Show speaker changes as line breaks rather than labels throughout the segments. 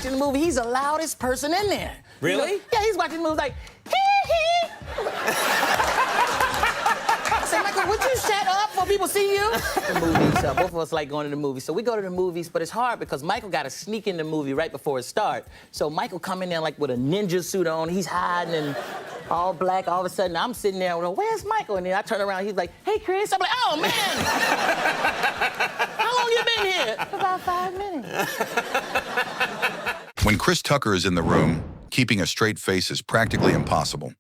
watching the movie, he's the loudest person in there.
Really?
Yeah, he's watching the movie like, hee. I said, Michael, would you shut up before people see you? The movies, both of us like going to the movies. So we go to the movies, but it's hard because Michael got to sneak in the movie right before it starts. So Michael come in there like with a ninja suit on, he's hiding and all black. All of a sudden, I'm sitting there, well, where's Michael? And then I turn around, he's like, hey, Chris. I'm like, oh, man. How long you been here? About 5 minutes.
When Chris Tucker is in the room, keeping a straight face is practically impossible.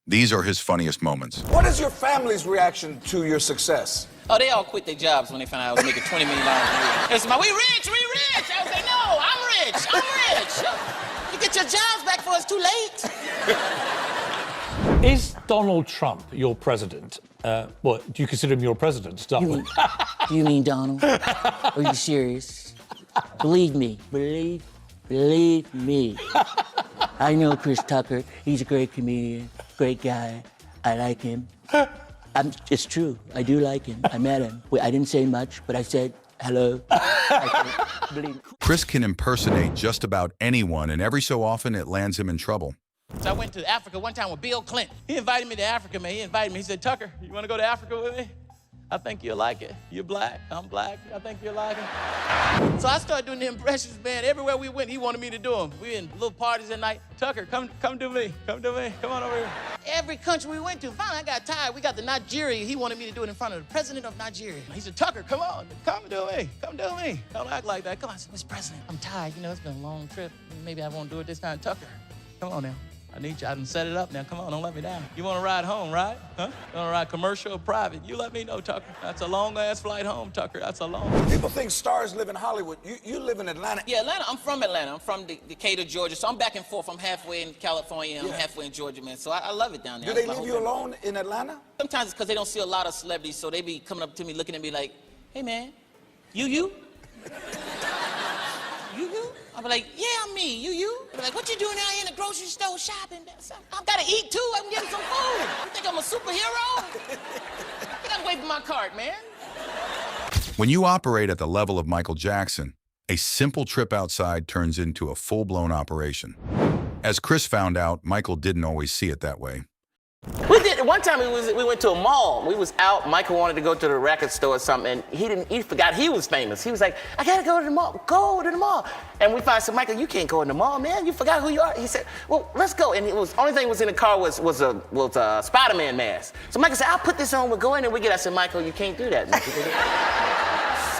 These are his funniest moments.
What is your family's reaction to your success?
Oh, they all quit their jobs when they found out I was making $20 million a year. They said, we rich. I was like, no, I'm rich. You get your jobs back before it's too late.
Is Donald Trump your president? What, do you consider him your president? Start with.
Do you mean Donald? Are you serious? Believe me. Believe me. I know Chris Tucker. He's a great comedian, great guy. I like him. It's true. I do like him. I met him. I didn't say much, but I said hello. Believe me.
Chris can impersonate just about anyone, and every so often it lands him in trouble.
So I went to Africa one time with Bill Clinton. He invited me to Africa, man. He invited me. He said, Tucker, you want to go to Africa with me? I think you'll like it. You're black. I'm black. I think you'll like it. So I started doing the impressions, man. Everywhere we went, he wanted me to do them. We in little parties at night. Tucker, come do me. Come do me. Come on over here. Every country we went to, finally I got tired. We got to Nigeria. He wanted me to do it in front of the president of Nigeria. He said, Tucker, come on. Come do me. Come do me. Don't act like that. Come on. I said, Mr. President, I'm tired. You know, it's been a long trip. Maybe I won't do it this time. Tucker, come on now. I need you. I done set it up now. Come on, don't let me down. You want to ride home, right? Huh? You want to ride commercial or private? You let me know, Tucker. That's a long-ass flight home, Tucker. That's a long.
People think stars live in Hollywood. You live in Atlanta.
Yeah, Atlanta. I'm from Atlanta. I'm from Decatur, Georgia. So I'm back and forth. I'm halfway in California and I'm halfway in Georgia, man. So I love it down there.
Do they leave you alone in Atlanta?
Sometimes it's because they don't see a lot of celebrities, so they be coming up to me, looking at me like, hey, man, you? I'll be like, yeah, I'm me. You? I'll be like, what you doing out here in the grocery store shopping? I gotta eat too. I'm getting some food. You think I'm a superhero? I think I'm waving my cart, man.
When you operate at the level of Michael Jackson, a simple trip outside turns into a full-blown operation. As Chris found out, Michael didn't always see it that way.
We did. One time we went to a mall. We was out. Michael wanted to go to the record store or something, and he forgot he was famous. He was like, I gotta go to the mall. Go to the mall. And we finally said, Michael, you can't go in the mall, man. You forgot who you are. He said, well, let's go. And it was only thing was in the car was a Spider-Man mask. So Michael said, I'll put this on. We'll go in and we get. I said, Michael, you can't do that.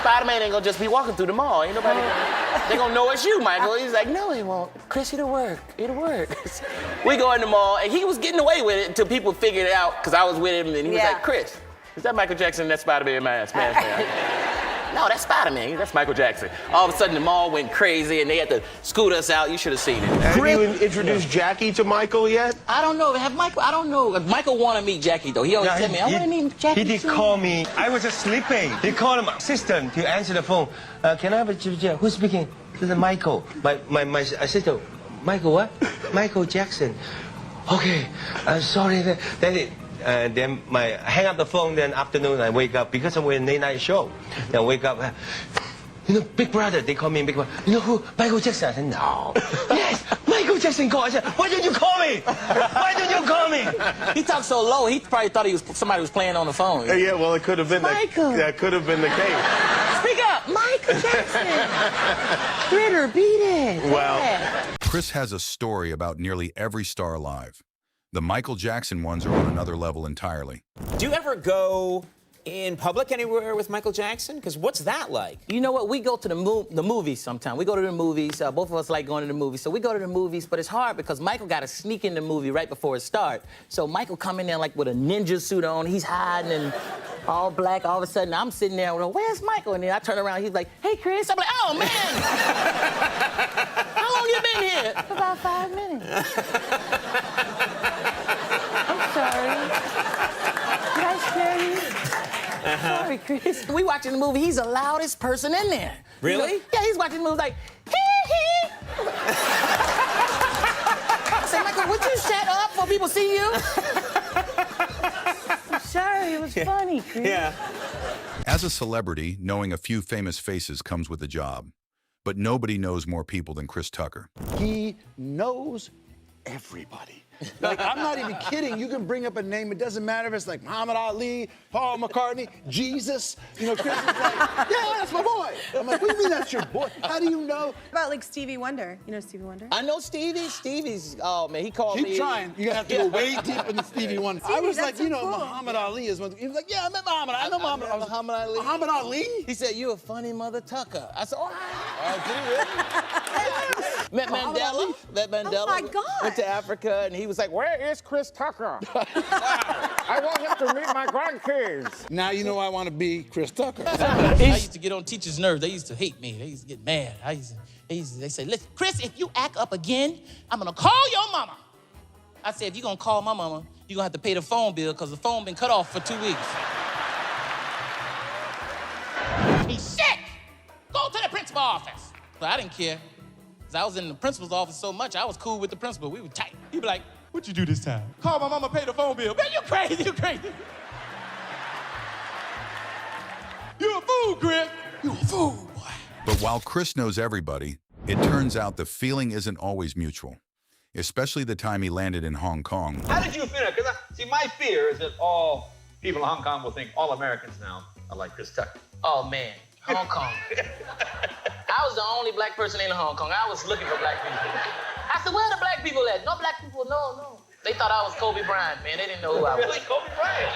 Spider-Man ain't gonna just be walking through the mall. Ain't nobody. They gonna know it's you, Michael. He's like, no, he won't. Chris, it'll work. It'll work. We go in the mall, and he was getting away with it until people figured it out, because I was with him, and he was like, Chris, is that Michael Jackson in that Spider-Man mask? No, that's Spider-Man. That's Michael Jackson. All of a sudden, the mall went crazy, and they had to scoot us out. You should have seen it.
Have you introduced Jackie to Michael yet?
I don't know. I don't know. Michael wanted to meet Jackie, though. He always said me, I want to meet Jackie.
He did call me. I was just sleeping. He called my assistant to answer the phone. Can I have a chit? Who's speaking? This is Michael. My assistant. Michael what? Michael Jackson. Okay. Sorry. Then I hang up the phone. Then afternoon I wake up because I'm in a late night show. Then I wake up. You know, Big Brother. They call me Big Brother. You know who? Michael Jackson. I said no. Yes, Michael Jackson called. I said, why don't you call me? Why don't you call me?
He talked so low. He probably thought somebody was playing on the phone.
Yeah, well, it could have been
Michael.
That could have been the case.
Speak up, Michael Jackson. Critter, beat it.
Well,
Chris has a story about nearly every star alive. The Michael Jackson ones are on another level entirely.
Do you ever go in public anywhere with Michael Jackson? Because what's that like?
You know what? We go to the movies sometimes. We go to the movies. Both of us like going to the movies. So we go to the movies, but it's hard because Michael got to sneak in the movie right before it starts. So Michael come in there like with a ninja suit on. He's hiding and all black. All of a sudden, I'm sitting there, well, where's Michael? And then I turn around, he's like, hey, Chris. I'm like, oh, man. How long you been here? About 5 minutes. I'm sorry. Did I scare you? Sorry, Chris. We watching the movie. He's the loudest person in there.
Really?
Yeah, he's watching the movie like, hee. I said, Michael, would you shut up before people see you? I'm sorry. It was funny, Chris.
Yeah.
As a celebrity, knowing a few famous faces comes with the job. But nobody knows more people than Chris Tucker.
He knows everybody. Like, I'm not even kidding. You can bring up a name. It doesn't matter if it's like Muhammad Ali, Paul McCartney, Jesus. You know, Chris is like, yeah, that's my boy. I'm like, what do you mean that's your boy? How do you know?
About like Stevie Wonder. You know Stevie Wonder?
I know Stevie. Stevie's, oh man, he called me.
Keep trying. You're gonna have to go way deep into Stevie Wonder. I was like,
that's
you
so
know,
cool.
Muhammad Ali is one. He was like, yeah, I met Muhammad. I know Muhammad. I was like,
Muhammad Ali.
Muhammad Ali?
He said, you a funny mother Tucker. I said, oh, Met
Muhammad Ali?
Mandela. Met Mandela.
Oh my God.
Went to Africa, and he was like, where is Chris Tucker? I want him to meet my grandkids.
Now you know I want to be Chris Tucker.
I used to get on teachers' nerves. They used to hate me. They used to get mad. They say, listen, Chris, if you act up again, I'm gonna call your mama. I said, if you're gonna call my mama, you're gonna have to pay the phone bill because the phone been cut off for 2 weeks. He's sick. Go to the principal office. But I didn't care. Because I was in the principal's office so much, I was cool with the principal. We were tight. He'd be like, what you do this time? Call my mama, pay the phone bill. Man, you crazy, you crazy. You a fool, Chris. You a fool, boy.
But while Chris knows everybody, it turns out the feeling isn't always mutual, especially the time he landed in Hong Kong.
How did you feel? Because see, my fear is that all people in Hong Kong will think all Americans now are like Chris Tucker.
Oh, man, Hong Kong. I was the only black person in Hong Kong. I was looking for black people. I said, where are the black people at? No black people, no. They thought I was Kobe Bryant, man. They didn't know who I was.
Really, Kobe Bryant?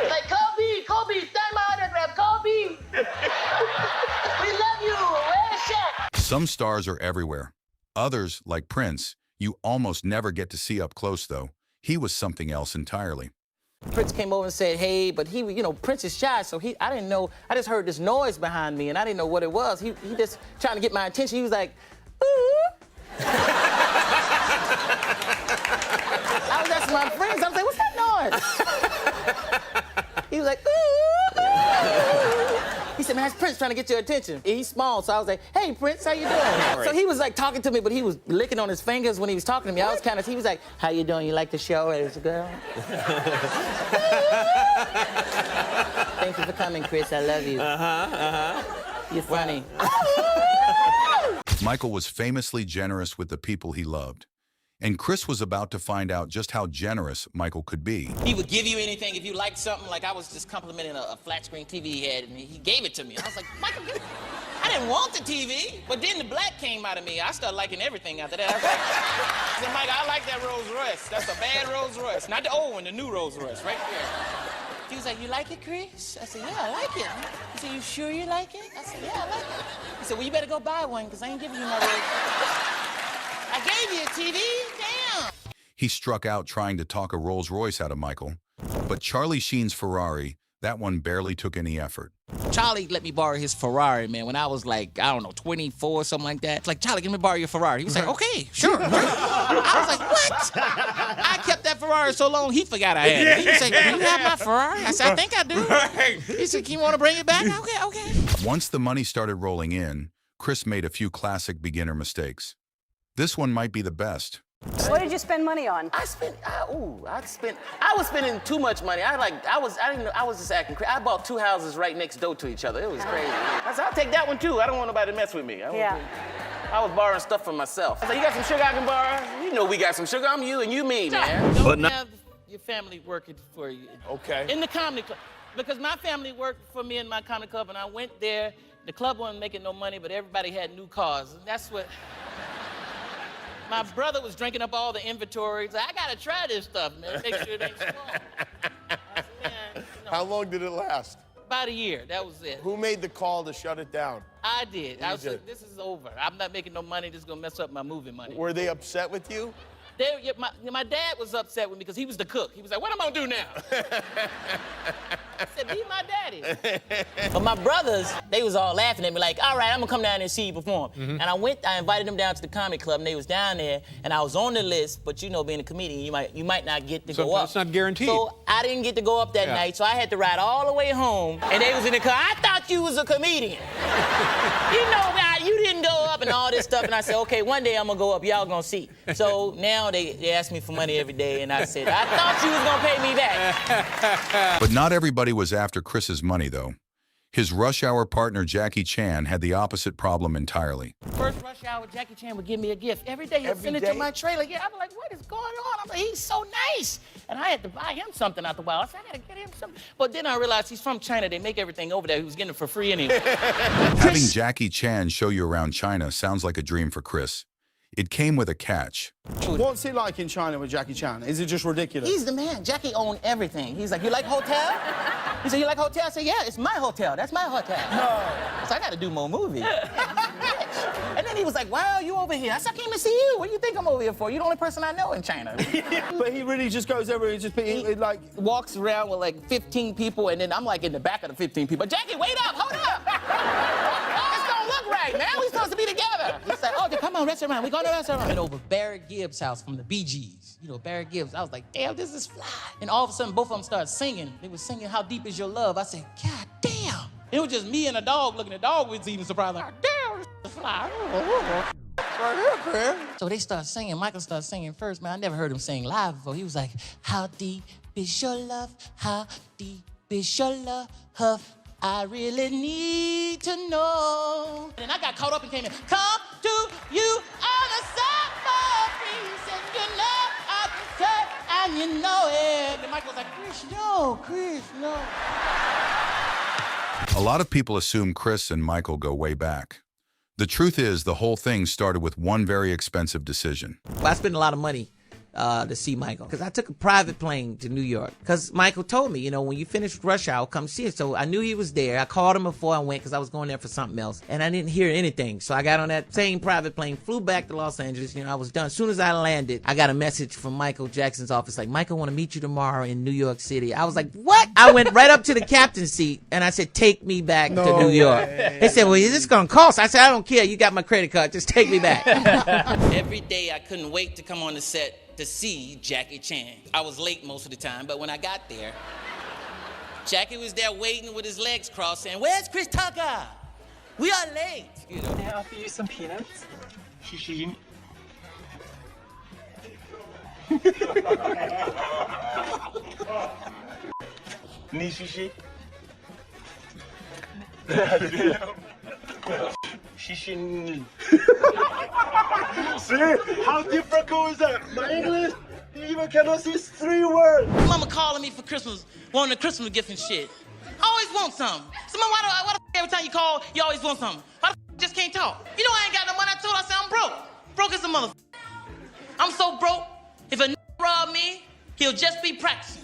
Like, Kobe, stand my autograph, Kobe. We love you. Where's Shaq?
Some stars are everywhere. Others, like Prince, you almost never get to see up close, though. He was something else entirely.
Prince came over and said, hey, but he, you know, Prince is shy, so I didn't know, I just heard this noise behind me, and I didn't know what it was. He just trying to get my attention. He was like, ooh. I was asking my friends, I was like, what's that noise? He was like, ooh. He said, man, that's Prince trying to get your attention. He's small, so I was like, hey, Prince, how you doing? So he was like talking to me, but he was licking on his fingers when he was talking to me. I was kind of, he was like, how you doing? You like the show as a girl? Thank you for coming, Chris. I love you. You're funny.
Michael was famously generous with the people he loved. And Chris was about to find out just how generous Michael could be.
He would give you anything if you liked something. Like I was just complimenting a flat screen TV he had, and he gave it to me. I was like, Michael, I didn't want the TV. But then the black came out of me. I started liking everything after that. I was like, I said, Mike, I like that Rolls Royce. That's a bad Rolls Royce. Not the old one, the new Rolls Royce, right there. He was like, you like it, Chris? I said, yeah, I like it. He said, you sure you like it? I said, yeah, I like it. He said, well, you better go buy one, because I ain't giving you my Rolls. I gave you a TV, damn.
He struck out trying to talk a Rolls Royce out of Michael. But Charlie Sheen's Ferrari, that one barely took any effort.
Charlie let me borrow his Ferrari, man, when I was like, I don't know, 24 or something like that. It's like, Charlie, let me borrow your Ferrari. He was like, okay, sure. I was like, what? I kept that Ferrari so long, he forgot I had it. He was like, do you have my Ferrari? I said, I think I do. He said, you want to bring it back? Okay.
Once the money started rolling in, Chris made a few classic beginner mistakes. This one might be the best.
What did you spend money on?
I was spending too much money. I was just acting crazy. I bought 2 houses right next door to each other. It was crazy. I said, I'll take that one too. I don't want nobody to mess with me. I was borrowing stuff from myself. I said, you got some sugar I can borrow? You know we got some sugar. I'm you and you me, man.
Don't have your family working for you.
Okay.
In the comedy club. Because my family worked for me in my comedy club, and I went there. The club wasn't making no money, but everybody had new cars. And that's what... My brother was drinking up all the inventory. He's like, I gotta try this stuff, man. Make sure it ain't strong. I said, man,
How long did it last?
About a year, that was it.
Who made the call to shut it down?
I did. I was
did.
like, this is over. I'm not making no money. This is gonna mess up my movie money.
Were they upset with you?
My dad was upset with me because he was the cook. He was like, what am I gonna do now? I said, be my daddy. But my brothers, they was all laughing at me like, all right, I'm gonna come down there and see you perform. And I invited them down to the comedy club, and they was down there, and I was on the list, but you know, being a comedian, you might not get to go up.
It's not guaranteed.
So I didn't get to go up that night, so I had to ride all the way home, and they was in the car. I thought you was a comedian. You know, you didn't go up and all this stuff, and I said, okay, one day I'm gonna go up, y'all gonna see. So now they ask me for money every day, and I said, I thought you was gonna pay me back.
But not everybody was after Chris's money, though. His Rush Hour partner Jackie Chan had the opposite problem entirely.
First rush hour, Jackie Chan would give me a gift. Every day he'll send it to my trailer. Yeah, I'm like, what is going on? I'm like, he's so nice. And I had to buy him something after a while. I said, I gotta get him something. But then I realized he's from China. They make everything over there. He was getting it for free anyway.
Having Jackie Chan show you around China sounds like a dream for Chris. It came with a catch.
What's it like in China with Jackie Chan? Is it just ridiculous?
He's the man. Jackie owned everything. He's like, you like hotel? He said, you like hotel? I said, yeah, it's my hotel. That's my hotel. No. So I got to do more movies. And then he was like, wow, you over here. I said, I came to see you. What do you think I'm over here for? You're the only person I know in China.
But he really just goes over and just like
walks around with like 15 people, and then I'm like in the back of the 15 people. Jackie, wait up, hold up. This don't look right, man. We supposed to be together. He's like, oh, come on, restaurant. We go to the restaurant. And over Barrett Gibbs' house from the Bee Gees. You know, Barrett Gibbs. I was like, damn, this is fly. And all of a sudden, both of them started singing. They were singing, How Deep Is Your Love? I said, God damn. It was just me and a dog looking. The dog was even surprised. Like, damn, this is fly. So they started singing. Michael started singing first, man. I never heard him sing live before. He was like, how deep is your love? How deep is your love? I really need to know. And I got caught up and came in. Come to you on the summer breeze, and you know I can say, and you know it. And Michael was like, Chris, no, Chris, no.
A lot of people assume Chris and Michael go way back. The truth is, the whole thing started with one very expensive decision.
Well, I spent a lot of money to see Michael, because I took a private plane to New York, because Michael told me, you know, when you finish Rush Hour, come see it. So I knew he was there. I called him before I went, because I was going there for something else, and I didn't hear anything. So I got on that same private plane, flew back to Los Angeles. You know, I was done. As soon as I landed, I got a message from Michael Jackson's office, like, Michael, want to meet you tomorrow in New York City. I was like, what? I went right up to the captain's seat, and I said, take me back to New York. They said, well, is this going to cost? I said, I don't care. You got my credit card. Just take me back.
Every day I couldn't wait to come on the set to see Jackie Chan. I was late most of the time, but when I got there, Jackie was there waiting with his legs crossed saying, where's Chris Tucker? We are late. You know?
Can I offer you some peanuts? Shishi. Need shishi? Shishi. See? How different is that? My English, you even cannot see 3 words.
Mama calling me for Christmas, wanting a Christmas gift and shit. I always want something. So, Mama, why the every time you call, you always want something? Why the you just can't talk? You know I ain't got no money. I told her, I said I'm broke. Broke as a mother. I'm so broke, if a rob me, he'll just be practicing.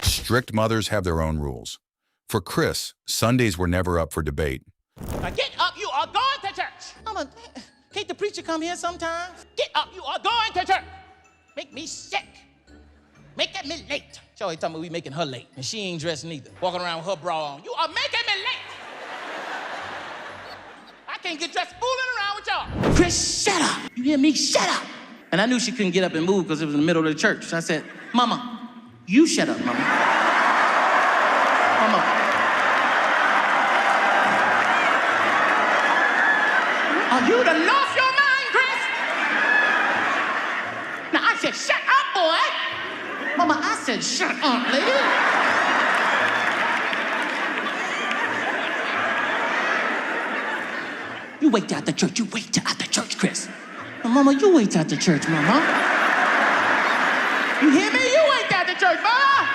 Strict mothers have their own rules. For Chris, Sundays were never up for debate.
Now get up, you are going to church. Mama, can't the preacher come here sometimes? Get up, you are going to church. Make me sick. Making me late. She always talking about we making her late, and she ain't dressed neither. Walking around with her bra on. You are making me late. I can't get dressed fooling around with y'all. Chris, shut up. You hear me? Shut up. And I knew she couldn't get up and move because it was in the middle of the church. So I said, Mama, you shut up, Mama. Mama. Oh, you done lost your mind, Chris. Now, I said, shut up, boy. Mama, I said, shut up, lady. You wait till after church. You wait till after church, Chris. Now, Mama, you wait till after church, Mama. You hear me? You wait till after church, Mama.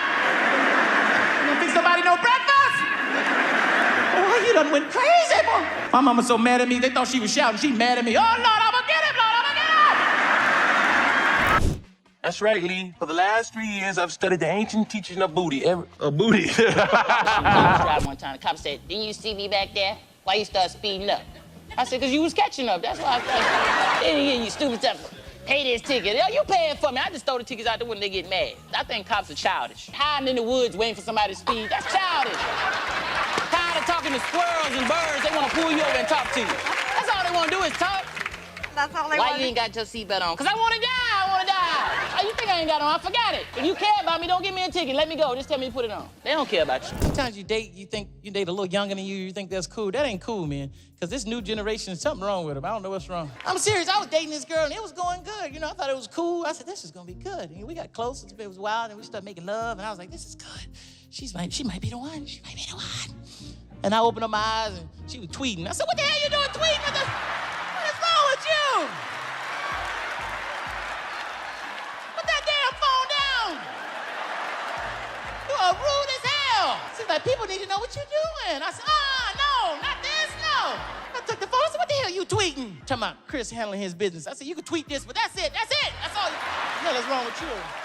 You don't think somebody no breakfast? Oh, you done went crazy, boy. My mama so mad at me, they thought she was shouting. She mad at me. Oh, Lord, I'ma get him, Lord, I'ma get him.
That's right, Lee. For the last 3 years, I've studied the ancient teaching of booty. Booty.
I was driving one time. The cop said, didn't you see me back there? Why you start speeding up? I said, because you was catching up. That's why I started. You stupid stuff. Pay this ticket. Yo, you paying for me. I just throw the tickets out there when they get mad. I think cops are childish. Hiding in the woods waiting for somebody to speed, that's childish. Tired of talking to squirrels and birds. They want to pull you over and talk to you. That's all they want to do is talk.
That's all they
Why
want.
you ain't got your seatbelt on? Because I want to die. I want to die. you think I ain't got on? I forgot it. If you care about me, don't give me a ticket. Let me go. Just tell me to put it on. They don't care about you. Sometimes you date, you think you date a little younger than you think that's cool. That ain't cool, man. Because this new generation, something wrong with them. I don't know what's wrong. I'm serious. I was dating this girl, and it was going good. You know, I thought it was cool. I said, this is going to be good. And we got close. It was wild, and we started making love, and I was like, this is good. She might be the one. She might be the one. And I opened up my eyes, and she was tweeting. I said, what the hell you doing tweeting? What is wrong with you? Put that damn phone down. You are rude as hell. She's like, people need to know what you're doing. I said, no, not this, no. I took the phone. I said, what the hell you tweeting? Talking about Chris handling his business. I said, you can tweet this, but that's it. That's all. What the hell is wrong with you?